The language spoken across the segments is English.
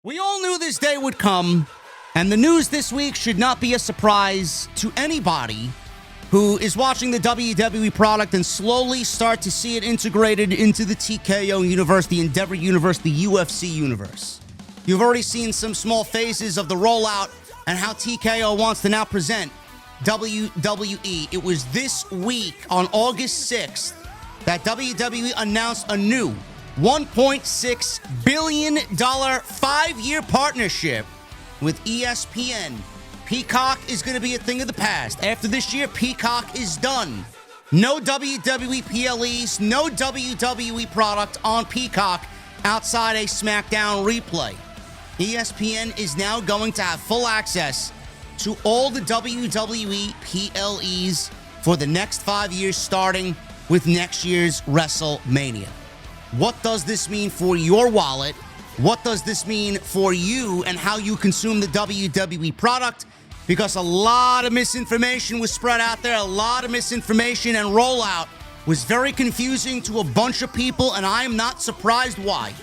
We all knew this day would come, and the news this week should not be a surprise to anybody who is watching the WWE product and slowly start to see it integrated into the TKO universe, the Endeavor universe, the UFC universe. You've already seen some small phases of the rollout and how TKO wants to now present WWE. It was this week on August 6th that WWE announced a new $1.6 billion 5-year partnership with ESPN. Peacock is going to be a thing of the past. After this year, Peacock is done. No WWE PLEs, no WWE product on Peacock outside a SmackDown replay. ESPN is now going to have full access to all the WWE PLEs for the next 5 years, starting with next year's WrestleMania. What does this mean for your wallet? What does this mean for you and how you consume the WWE product? Because a lot of misinformation was spread out there, a lot of misinformation, and rollout was very confusing to a bunch of people, and I am not surprised why.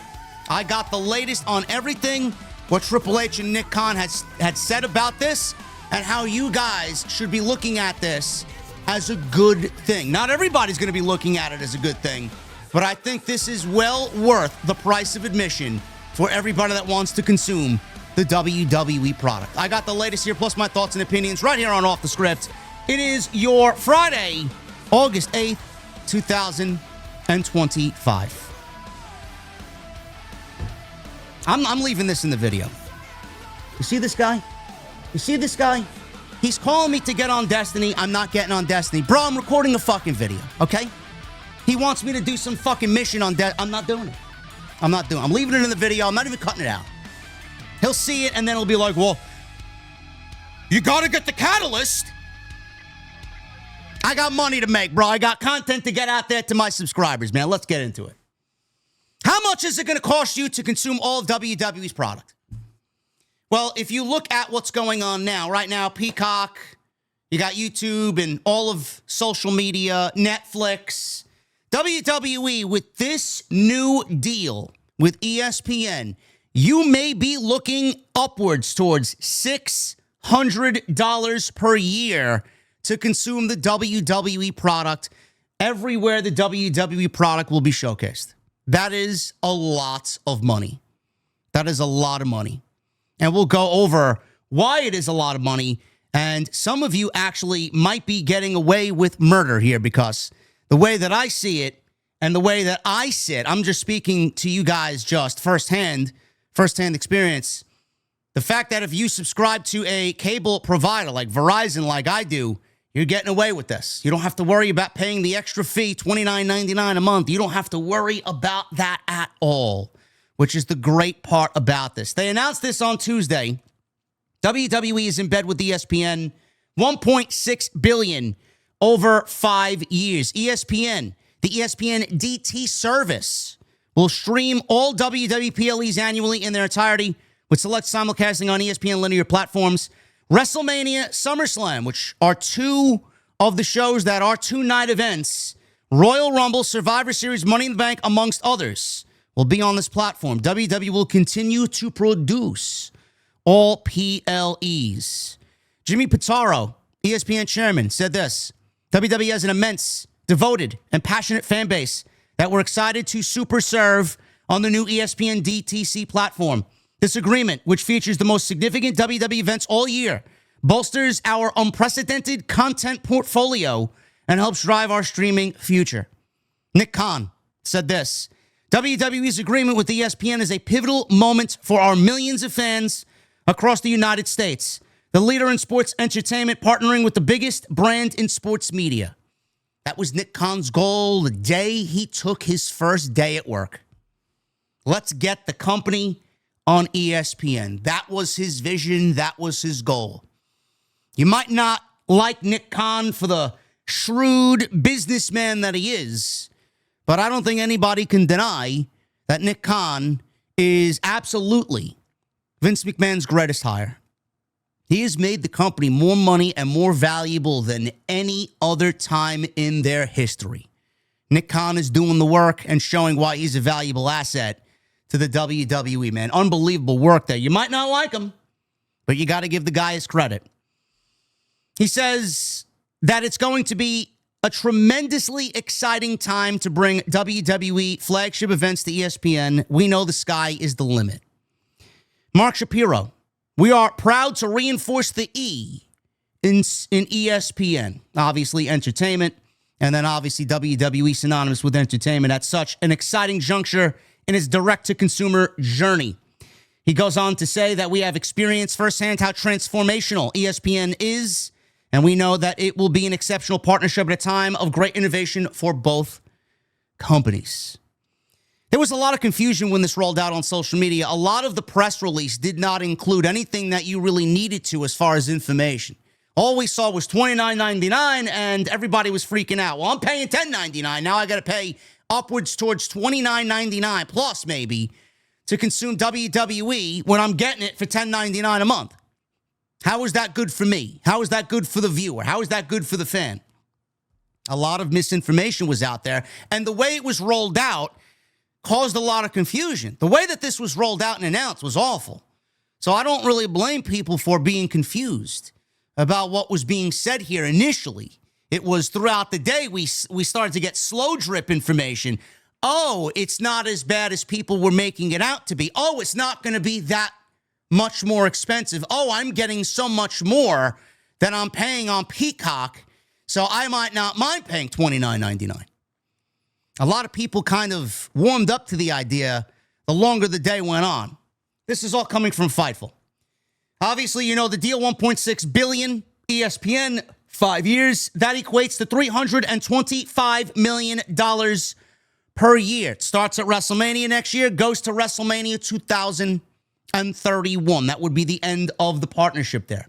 I got the latest on everything, what Triple H and Nick Khan had said about this, and how you guys should be looking at this as a good thing. Not everybody's going to be looking at it as a good thing, but I think this is well worth the price of admission for everybody that wants to consume the WWE product. I got the latest here, plus my thoughts and opinions right here on Off the Script. It is your Friday, August 8th, 2025. I'm leaving this in the video. You see this guy? You see this guy? He's calling me to get on Destiny. I'm not getting on Destiny. Bro, I'm recording a fucking video, okay? He wants me to do some fucking mission on Destiny. I'm not doing it. I'm leaving it in the video. I'm not even cutting it out. He'll see it, and then he'll be like, well, you gotta get the catalyst. I got money to make, bro. I got content to get out there to my subscribers, man. Let's get into it. How much is it gonna cost you to consume all of WWE's product? Well, if you look at what's going on now, right now, Peacock, you got YouTube and all of social media, Netflix, WWE, with this new deal with ESPN, you may be looking upwards towards $600 per year to consume the WWE product everywhere the WWE product will be showcased. That is a lot of money. That is a lot of money. And we'll go over why it is a lot of money. And some of you actually might be getting away with murder here, because the way that I see it and the way that I sit, I'm just speaking to you guys just firsthand experience. The fact that if you subscribe to a cable provider like Verizon, like I do, you're getting away with this. You don't have to worry about paying the extra fee, $29.99 a month. You don't have to worry about that at all, which is the great part about this. They announced this on Tuesday. WWE is in bed with ESPN, $1.6 billion over 5 years. ESPN, the ESPN DTC service, will stream all WWE PLEs annually in their entirety with select simulcasting on ESPN linear platforms. WrestleMania, SummerSlam, which are two of the shows that are two-night events, Royal Rumble, Survivor Series, Money in the Bank, amongst others, will be on this platform. WWE will continue to produce all PLEs. Jimmy Pitaro, ESPN chairman, said this: WWE has an immense, devoted, and passionate fan base that we're excited to super serve on the new ESPN DTC platform. This agreement, which features the most significant WWE events all year, bolsters our unprecedented content portfolio and helps drive our streaming future. Nick Khan said this: WWE's agreement with ESPN is a pivotal moment for our millions of fans across the United States, the leader in sports entertainment, partnering with the biggest brand in sports media. That was Nick Khan's goal the day he took his first day at work. Let's get the company on ESPN. That was his vision. That was his goal. You might not like Nick Khan for the shrewd businessman that he is, but I don't think anybody can deny that Nick Khan is absolutely Vince McMahon's greatest hire. He has made the company more money and more valuable than any other time in their history. Nick Khan is doing the work and showing why he's a valuable asset to the WWE, man. Unbelievable work there. You might not like him, but you got to give the guy his credit. He says that it's going to be a tremendously exciting time to bring WWE flagship events to ESPN. We know the sky is the limit. Mark Shapiro, we are proud to reinforce the E in ESPN. Obviously, entertainment, and then obviously WWE synonymous with entertainment at such an exciting juncture in its direct-to-consumer journey. He goes on to say that we have experienced firsthand how transformational ESPN is, and we know that it will be an exceptional partnership at a time of great innovation for both companies. There was a lot of confusion when this rolled out on social media. A lot of the press release did not include anything that you really needed to as far as information. All we saw was $29.99, and everybody was freaking out. Well, I'm paying $10.99. Now I got to pay upwards towards $29.99 plus maybe to consume WWE when I'm getting it for $10.99 a month. How is that good for me? How is that good for the viewer? How is that good for the fan? A lot of misinformation was out there, and the way it was rolled out caused a lot of confusion. The way that this was rolled out and announced was awful. So I don't really blame people for being confused about what was being said here initially. It was throughout the day we started to get slow drip information. Oh, it's not as bad as people were making it out to be. Oh, it's not going to be that much more expensive. Oh, I'm getting so much more than I'm paying on Peacock, so I might not mind paying $29.99. A lot of people kind of warmed up to the idea the longer the day went on. This is all coming from Fightful. Obviously, you know the deal, $1.6 billion, ESPN, 5 years. That equates to $325 million per year. It starts at WrestleMania next year, goes to WrestleMania 2031. That would be the end of the partnership there.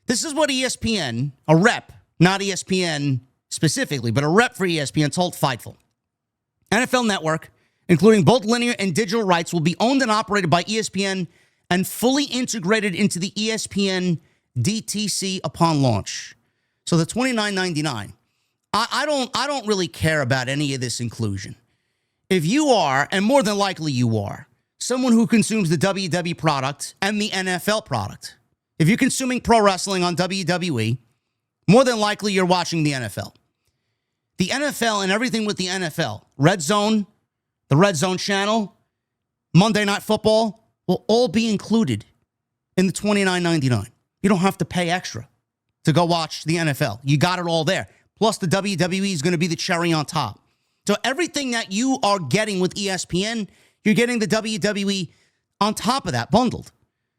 This is what ESPN, a rep, not ESPN specifically, but a rep for ESPN told Fightful. NFL Network, including both linear and digital rights, will be owned and operated by ESPN and fully integrated into the ESPN DTC upon launch. So the $29.99. I don't really care about any of this inclusion. If you are, and more than likely you are, someone who consumes the WWE product and the NFL product, if you're consuming pro wrestling on WWE, more than likely you're watching the NFL. The NFL and everything with the NFL, Red Zone, the Red Zone channel, Monday Night Football, will all be included in the $29.99. You don't have to pay extra to go watch the NFL. You got it all there. Plus, the WWE is going to be the cherry on top. So everything that you are getting with ESPN, you're getting the WWE on top of that, bundled.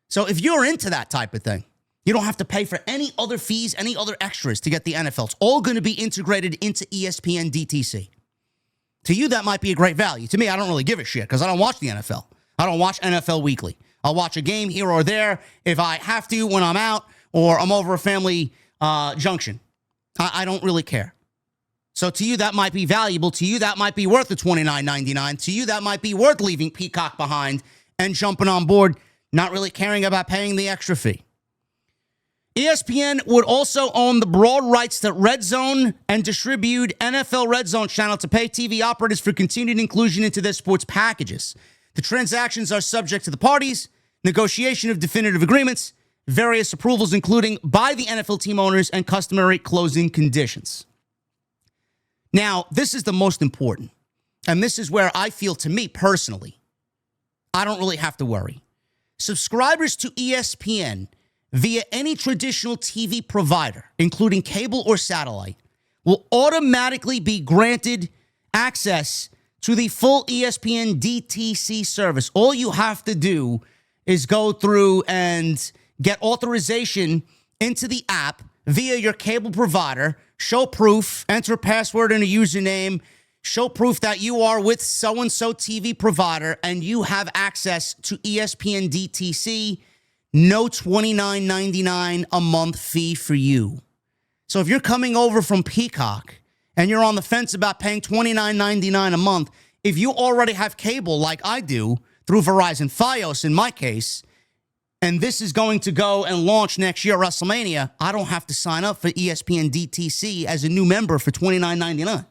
So if you're into that type of thing, you don't have to pay for any other fees, any other extras to get the NFL. It's all going to be integrated into ESPN DTC. To you, that might be a great value. To me, I don't really give a shit because I don't watch the NFL. I don't watch NFL Weekly. I'll watch a game here or there if I have to when I'm out or I'm over a family junction. I don't really care. So to you, that might be valuable. To you, that might be worth the $29.99. To you, that might be worth leaving Peacock behind and jumping on board, not really caring about paying the extra fee. ESPN would also own the broad rights to Red Zone and distribute NFL Red Zone channel to pay TV operators for continued inclusion into their sports packages. The transactions are subject to the parties, negotiation of definitive agreements, various approvals, including by the NFL team owners and customary closing conditions. Now, this is the most important, and this is where I feel, to me personally, I don't really have to worry. Subscribers to ESPN via any traditional TV provider, including cable or satellite, will automatically be granted access to the full ESPN DTC service. All you have to do is go through and get authorization into the app via your cable provider, show proof, enter a password and a username, show proof that you are with so-and-so TV provider, and you have access to ESPN DTC. No $29.99 a month fee for you. So if you're coming over from Peacock and you're on the fence about paying $29.99 a month, if you already have cable like I do through Verizon Fios in my case, and this is going to go and launch next year at WrestleMania, I don't have to sign up for ESPN DTC as a new member for $29.99.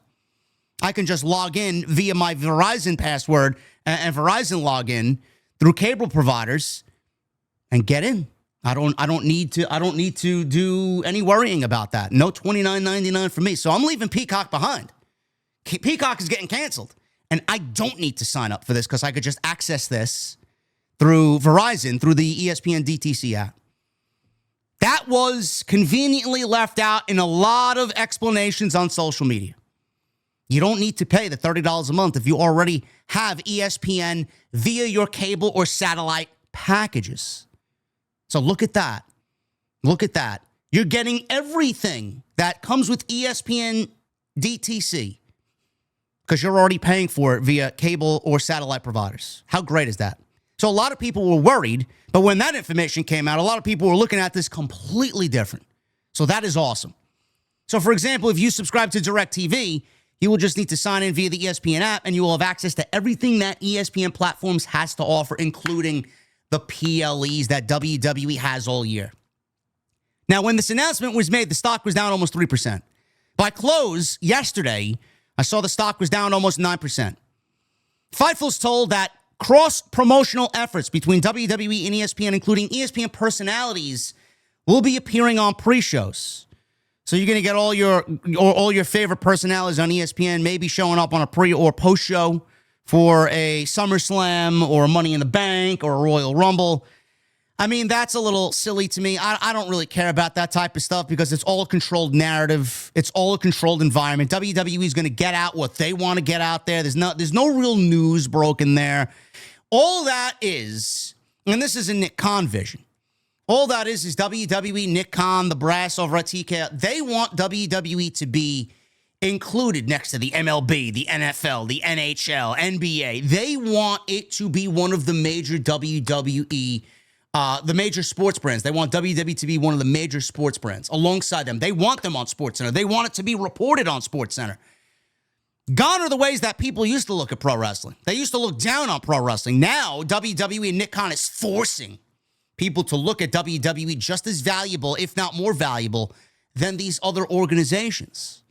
I can just log in via my Verizon password and Verizon login through cable providers and get in. I don't need to do any worrying about that. No $29.99 for me. So I'm leaving Peacock behind. Peacock is getting canceled. And I don't need to sign up for this because I could just access this through Verizon, through the ESPN DTC app. That was conveniently left out in a lot of explanations on social media. You don't need to pay the $30 a month if you already have ESPN via your cable or satellite packages. So look at that. Look at that. You're getting everything that comes with ESPN DTC because you're already paying for it via cable or satellite providers. How great is that? So a lot of people were worried, but when that information came out, a lot of people were looking at this completely different. So that is awesome. So for example, if you subscribe to DirecTV, you will just need to sign in via the ESPN app and you will have access to everything that ESPN platforms has to offer, including the PLEs that WWE has all year. Now, when this announcement was made, the stock was down almost 3%. By close yesterday, I saw the stock was down almost 9%. Fightful's told that cross-promotional efforts between WWE and ESPN, including ESPN personalities, will be appearing on pre-shows. So you're going to get all your favorite personalities on ESPN, maybe showing up on a pre or post show for a SummerSlam or a Money in the Bank or a Royal Rumble. I mean, that's a little silly to me. I don't really care about that type of stuff because it's all a controlled narrative. It's all a controlled environment. WWE is going to get out what they want to get out there. There's no real news broken there. All that is, and this is a Nick Khan vision, all that is WWE, Nick Khan, the brass over at TKO. They want WWE to be included next to the MLB, the NFL, the NHL, NBA. They want it to be one of the major WWE, the major sports brands. They want WWE to be one of the major sports brands alongside them. They want them on SportsCenter. They want it to be reported on SportsCenter. Gone are the ways that people used to look at pro wrestling. They used to look down on pro wrestling. Now, WWE and Nick Khan is forcing people to look at WWE just as valuable, if not more valuable, than these other organizations.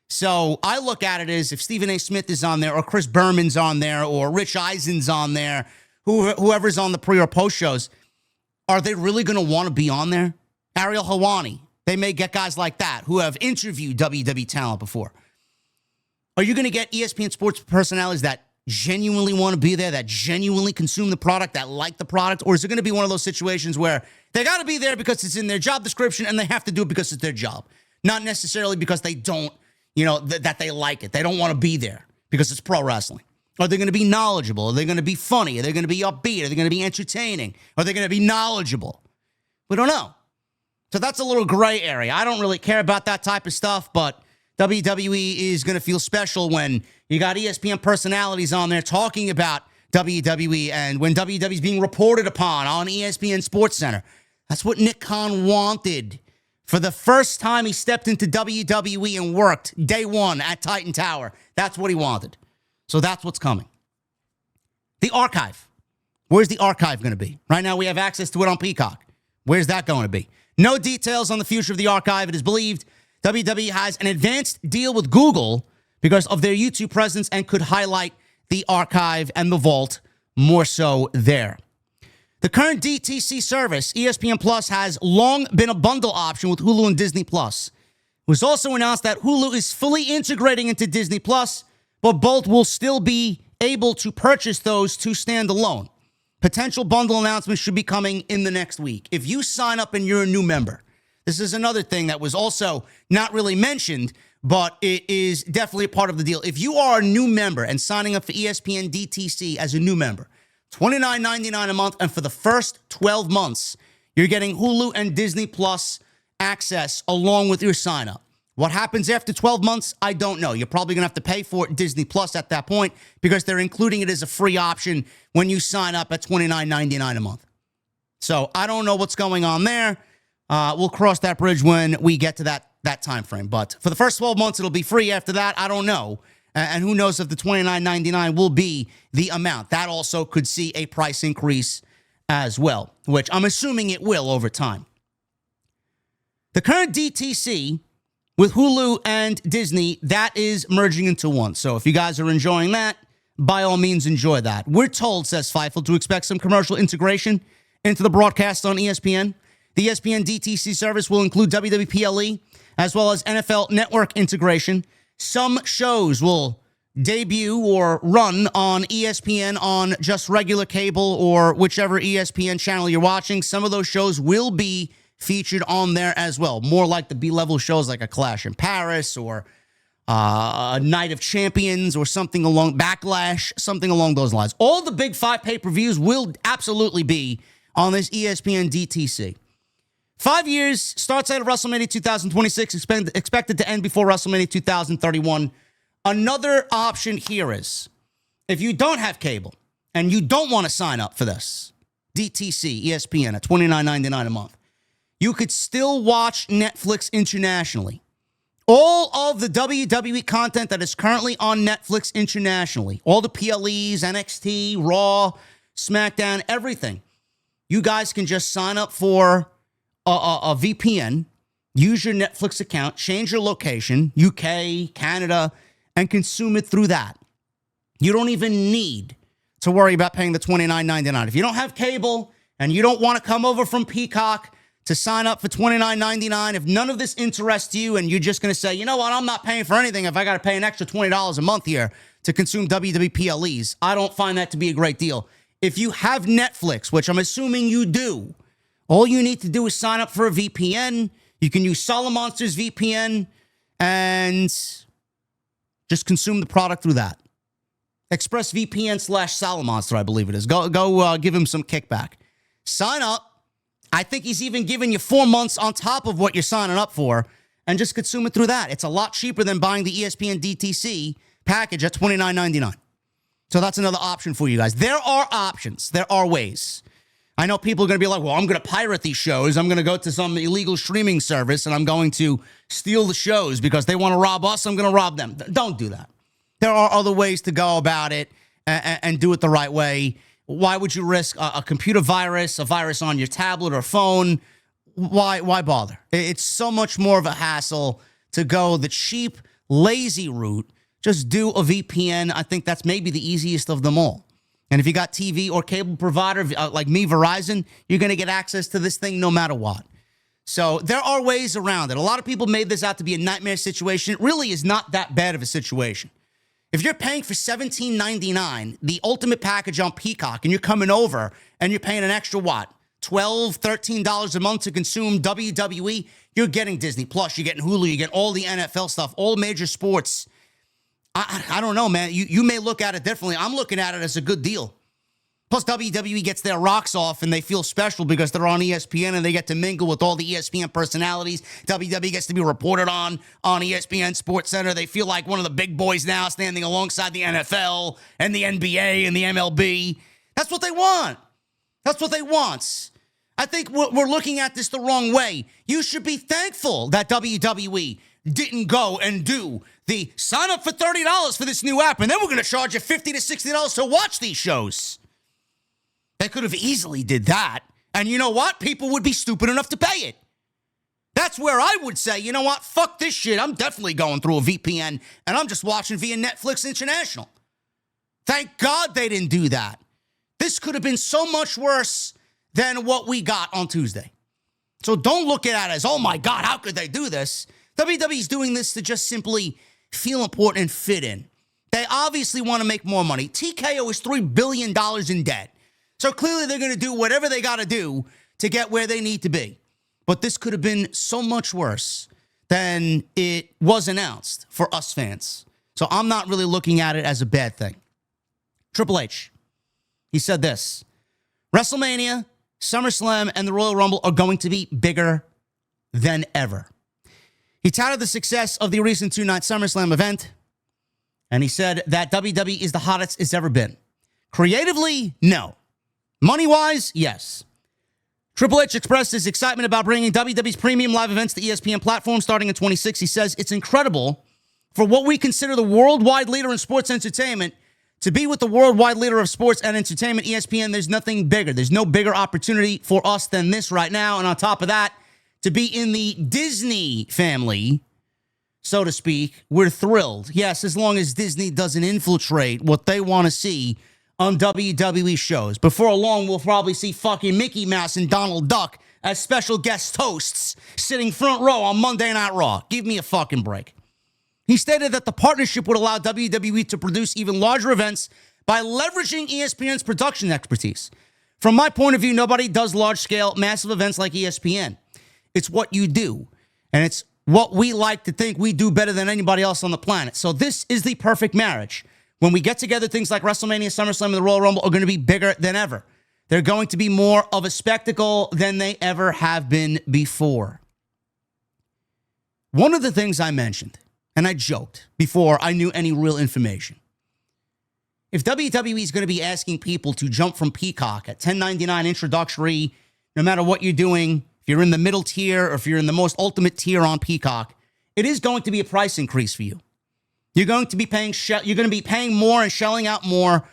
So I look at it as if Stephen A. Smith is on there or Chris Berman's on there or Rich Eisen's on there, whoever's on the pre or post shows, are they really going to want to be on there? Ariel Helwani. They may get guys like that who have interviewed WWE talent before. Are you going to get ESPN sports personalities that genuinely want to be there, that genuinely consume the product, that like the product? Or is it going to be one of those situations where they got to be there because it's in their job description and they have to do it because it's their job, not necessarily because they don't, that they like it. They don't want to be there because it's pro wrestling. Are they going to be knowledgeable? Are they going to be funny? Are they going to be upbeat? Are they going to be entertaining? Are they going to be knowledgeable? We don't know. So that's a little gray area. I don't really care about that type of stuff, but WWE is going to feel special when you got ESPN personalities on there talking about WWE and when WWE is being reported upon on ESPN SportsCenter. That's what Nick Khan wanted. For the first time he stepped into WWE and worked day one at Titan Tower. That's what he wanted. So that's what's coming. The archive. Where's the archive going to be? Right now we have access to it on Peacock. Where's that going to be? No details on the future of the archive. It is believed WWE has an advanced deal with Google because of their YouTube presence and could highlight the archive and the vault more so there. The current DTC service, ESPN Plus, has long been a bundle option with Hulu and Disney Plus. It was also announced that Hulu is fully integrating into Disney Plus, but both will still be able to purchase those to stand alone. Potential bundle announcements should be coming in the next week. If you sign up and you're a new member, this is another thing that was also not really mentioned, but it is definitely a part of the deal. If you are a new member and signing up for ESPN DTC as a new member, $29.99 a month, and for the first 12 months, you're getting Hulu and Disney Plus access along with your sign-up. What happens after 12 months, I don't know. You're probably going to have to pay for Disney Plus at that point because they're including it as a free option when you sign up at $29.99 a month. So I don't know what's going on there. We'll cross that bridge when we get to that time frame. But for the first 12 months, it'll be free. After that, I don't know. And who knows if the $29.99 will be the amount. That also could see a price increase as well, which I'm assuming it will over time. The current DTC with Hulu and Disney, that is merging into one. So if you guys are enjoying that, by all means, enjoy that. We're told, says Feifel, to expect some commercial integration into the broadcast on ESPN. The ESPN DTC service will include WWPLE as well as NFL Network integration. Some shows will debut or run on ESPN on just regular cable or whichever ESPN channel you're watching. Some of those shows will be featured on there as well. More like the B-level shows like a Clash in Paris or a Night of Champions or something along Backlash, something along those lines. All the big 5 pay-per-views will absolutely be on this ESPN DTC. 5 years, starts out of WrestleMania 2026, expected to end before WrestleMania 2031. Another option here is, if you don't have cable and you don't want to sign up for this, DTC, ESPN at $29.99 a month, you could still watch Netflix internationally. All of the WWE content that is currently on Netflix internationally, all the PLEs, NXT, Raw, SmackDown, everything, you guys can just sign up for a VPN, use your Netflix account, change your location, UK, Canada, and consume it through that. You don't even need to worry about paying the $29.99. If you don't have cable and you don't want to come over from Peacock to sign up for $29.99, if none of this interests you and you're just going to say, you know what, I'm not paying for anything if I got to pay an extra $20 a month here to consume WWPLEs, I don't find that to be a great deal. If you have Netflix, which I'm assuming you do, all you need to do is sign up for a VPN. You can use Solomonster's VPN and just consume the product through that. ExpressVPN/Solomonster, I believe it is. Go give him some kickback. Sign up. I think he's even giving you 4 months on top of what you're signing up for, and just consume it through that. It's a lot cheaper than buying the ESPN DTC package at $29.99. So that's another option for you guys. There are options. There are ways. I know people are going to be like, well, I'm going to pirate these shows. I'm going to go to some illegal streaming service and I'm going to steal the shows because they want to rob us. I'm going to rob them. Don't do that. There are other ways to go about it and do it the right way. Why would you risk a computer virus, a virus on your tablet or phone? Why bother? It's so much more of a hassle to go the cheap, lazy route. Just do a VPN. I think that's maybe the easiest of them all. And if you got TV or cable provider like me, Verizon, you're going to get access to this thing no matter what. So there are ways around it. A lot of people made this out to be a nightmare situation. It really is not that bad of a situation. If you're paying for $17.99, the ultimate package on Peacock, and you're coming over and you're paying an extra, what, $12, $13 a month to consume WWE, you're getting Disney Plus, you're getting Hulu, you're getting all the NFL stuff, all major sports. I don't know, man. You may look at it differently. I'm looking at it as a good deal. Plus, WWE gets their rocks off and they feel special because they're on ESPN and they get to mingle with all the ESPN personalities. WWE gets to be reported on ESPN Sports Center. They feel like one of the big boys now, standing alongside the NFL and the NBA and the MLB. That's what they want. That's what they want. I think we're looking at this the wrong way. You should be thankful that WWE didn't go and do the sign up for $30 for this new app, and then we're going to charge you $50 to $60 to watch these shows. They could have easily did that, and you know what? People would be stupid enough to pay it. That's where I would say, you know what? Fuck this shit. I'm definitely going through a VPN, and I'm just watching via Netflix International. Thank God they didn't do that. This could have been so much worse than what we got on Tuesday. So don't look at it as, oh my God, how could they do this? WWE's doing this to just simply feel important and fit in. They obviously want to make more money. TKO is $3 billion in debt. So clearly they're going to do whatever they got to do to get where they need to be. But this could have been so much worse than it was announced for us fans. So I'm not really looking at it as a bad thing. Triple H, he said this: WrestleMania, SummerSlam, and the Royal Rumble are going to be bigger than ever. He touted the success of the recent two-night SummerSlam event, and he said that WWE is the hottest it's ever been. Creatively, no. Money-wise, yes. Triple H expressed his excitement about bringing WWE's premium live events to ESPN platform starting in 26. He says, it's incredible for what we consider the worldwide leader in sports entertainment to be with the worldwide leader of sports and entertainment, ESPN. There's nothing bigger. There's no bigger opportunity for us than this right now. And on top of that, to be in the Disney family so to speak, we're thrilled. Yes, as long as Disney doesn't infiltrate what they want to see on WWE shows. Before long, we'll probably see fucking Mickey Mouse and Donald Duck as special guest hosts sitting front row on Monday Night Raw. Give me a fucking break. He stated that the partnership would allow WWE to produce even larger events by leveraging ESPN's production expertise. From my point of view, nobody does large-scale, massive events like ESPN. It's what you do, and it's what we like to think we do better than anybody else on the planet. So this is the perfect marriage. When we get together, things like WrestleMania, SummerSlam, and the Royal Rumble are going to be bigger than ever. They're going to be more of a spectacle than they ever have been before. One of the things I mentioned, and I joked before I knew any real information, if WWE is going to be asking people to jump from Peacock at $10.99 introductory, no matter what you're doing, if you're in the middle tier or if you're in the most ultimate tier on Peacock, it is going to be a price increase for you. You're going to be paying more and shelling out more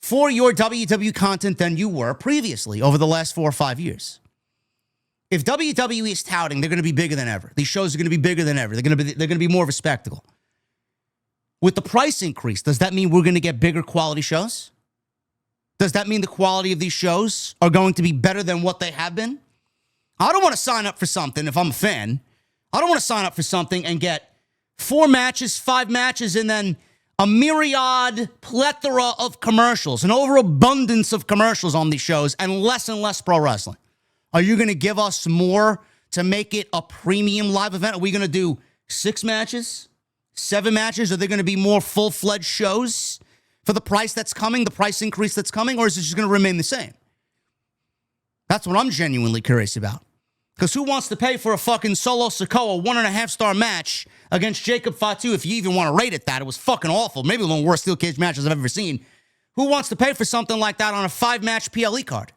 for your WWE content than you were previously over the last 4 or 5 years. If WWE is touting, they're going to be bigger than ever. These shows are going to be bigger than ever. They're going to be more of a spectacle. With the price increase, does that mean we're going to get bigger quality shows? Does that mean the quality of these shows are going to be better than what they have been? I don't want to sign up for something if I'm a fan. I don't want to sign up for something and get 4 matches, 5 matches, and then a myriad plethora of commercials, an overabundance of commercials on these shows, and less pro wrestling. Are you going to give us more to make it a premium live event? Are we going to do 6 matches, 7 matches? Are there going to be more full-fledged shows for the price that's coming, the price increase that's coming, or is it just going to remain the same? That's what I'm genuinely curious about. Because who wants to pay for a fucking Solo Sikoa 1.5-star match against Jacob Fatu? If you even want to rate it that, it was fucking awful. Maybe one of the worst steel cage matches I've ever seen. Who wants to pay for something like that on a 5-match PLE card?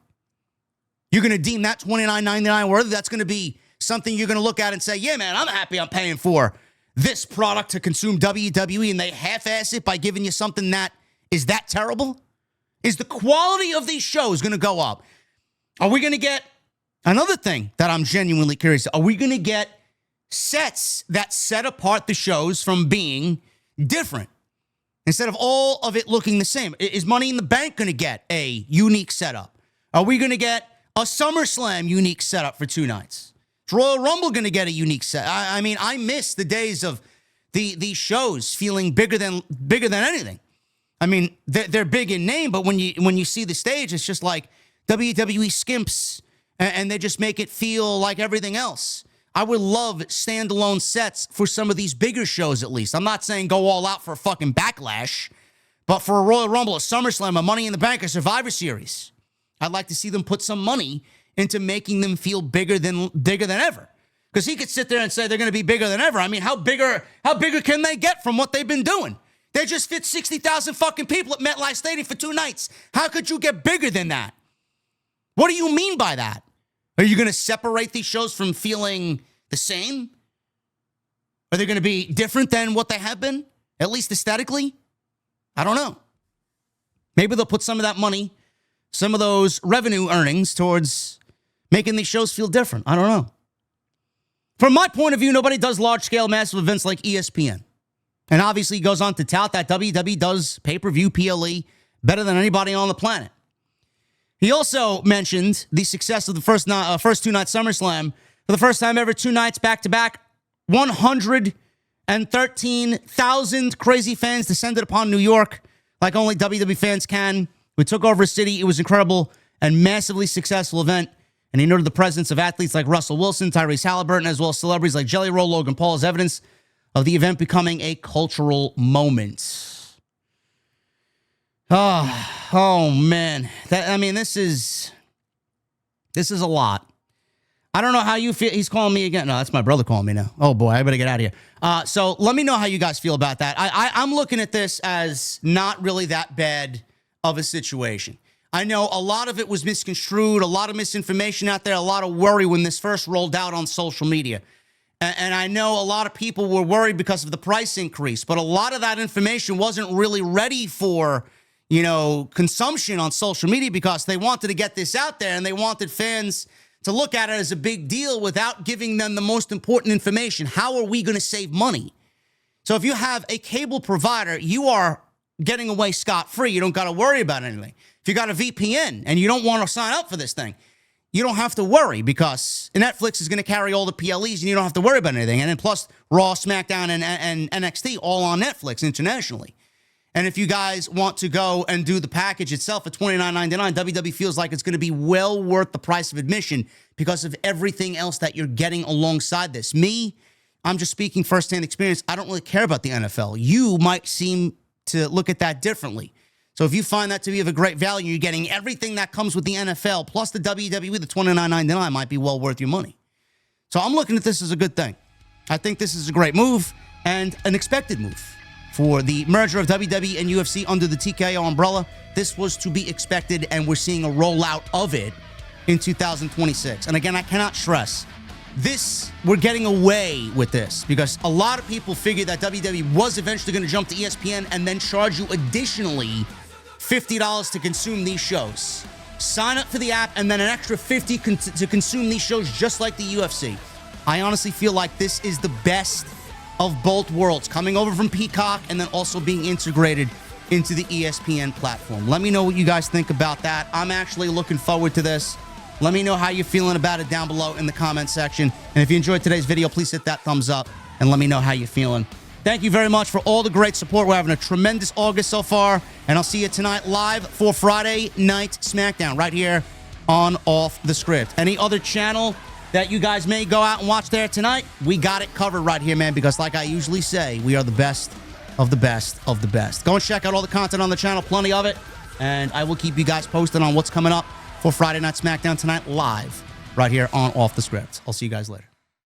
You're going to deem that $29.99 worthy? That's going to be something you're going to look at and say, yeah, man, I'm happy I'm paying for this product to consume WWE, and they half-ass it by giving you something that is that terrible? Is the quality of these shows going to go up? Are we going to get another thing that I'm genuinely curious? Are we going to get sets that set apart the shows from being different instead of all of it looking the same? Is Money in the Bank going to get a unique setup? Are we going to get a SummerSlam unique setup for 2 nights? Is Royal Rumble going to get a unique set? I mean, I miss the days of these shows feeling bigger than anything. I mean, they're big in name, but when you see the stage, it's just like WWE skimps, and they just make it feel like everything else. I would love standalone sets for some of these bigger shows, at least. I'm not saying go all out for a fucking Backlash, but for a Royal Rumble, a SummerSlam, a Money in the Bank, a Survivor Series, I'd like to see them put some money into making them feel bigger than ever. Because he could sit there and say they're going to be bigger than ever. I mean, how bigger can they get from what they've been doing? They just fit 60,000 fucking people at MetLife Stadium for 2 nights. How could you get bigger than that? What do you mean by that? Are you going to separate these shows from feeling the same? Are they going to be different than what they have been, at least aesthetically? I don't know. Maybe they'll put some of that money, some of those revenue earnings towards making these shows feel different. I don't know. From my point of view, nobody does large-scale, massive events like ESPN. And obviously, he goes on to tout that WWE does pay-per-view PLE better than anybody on the planet. He also mentioned the success of the first 2-night SummerSlam. For the first time ever, 2 nights back-to-back, 113,000 crazy fans descended upon New York like only WWE fans can. We took over a city. It was an incredible and massively successful event. And he noted the presence of athletes like Russell Wilson, Tyrese Halliburton, as well as celebrities like Jelly Roll, Logan Paul as evidence of the event becoming a cultural moment. Oh man. This is a lot. I don't know how you feel. He's calling me again. No, that's my brother calling me now. Oh boy, I better get out of here. So let me know how you guys feel about that. I'm looking at this as not really that bad of a situation. I know a lot of it was misconstrued, a lot of misinformation out there, a lot of worry when this first rolled out on social media. And I know a lot of people were worried because of the price increase, but a lot of that information wasn't really ready for, consumption on social media because they wanted to get this out there and they wanted fans to look at it as a big deal without giving them the most important information. How are we going to save money? So if you have a cable provider, you are getting away scot-free. You don't got to worry about anything. If you got a VPN and you don't want to sign up for this thing, you don't have to worry because Netflix is going to carry all the PLEs and you don't have to worry about anything. And then plus Raw, SmackDown, and NXT all on Netflix internationally. And if you guys want to go and do the package itself at $29.99, WWE feels like it's going to be well worth the price of admission because of everything else that you're getting alongside this. I'm just speaking firsthand experience. I don't really care about the NFL. You might seem to look at that differently. So if you find that to be of a great value, you're getting everything that comes with the NFL plus the WWE, the $29.99 might be well worth your money. So I'm looking at this as a good thing. I think this is a great move and an expected move. For the merger of WWE and UFC under the TKO umbrella, this was to be expected, and we're seeing a rollout of it in 2026. And again, I cannot stress this. We're getting away with this because a lot of people figured that WWE was eventually going to jump to ESPN and then charge you additionally $50 to consume these shows. Sign up for the app and then an extra $50 to consume these shows just like the UFC. I honestly feel like this is the best of both worlds, coming over from Peacock and then also being integrated into the ESPN platform. Let me know what you guys think about that. I'm actually looking forward to this. Let me know how you're feeling about it down below in the comment section. And if you enjoyed today's video, please hit that thumbs up and let me know how you're feeling. Thank you very much for all the great support. We're having a tremendous August so far, and I'll see you tonight live for Friday Night SmackDown right here on Off the Script. Any other channel that you guys may go out and watch there tonight, we got it covered right here, man, because like I usually say, we are the best of the best of the best. Go and check out all the content on the channel, plenty of it, and I will keep you guys posted on what's coming up for Friday Night SmackDown tonight live right here on Off the Script. I'll see you guys later.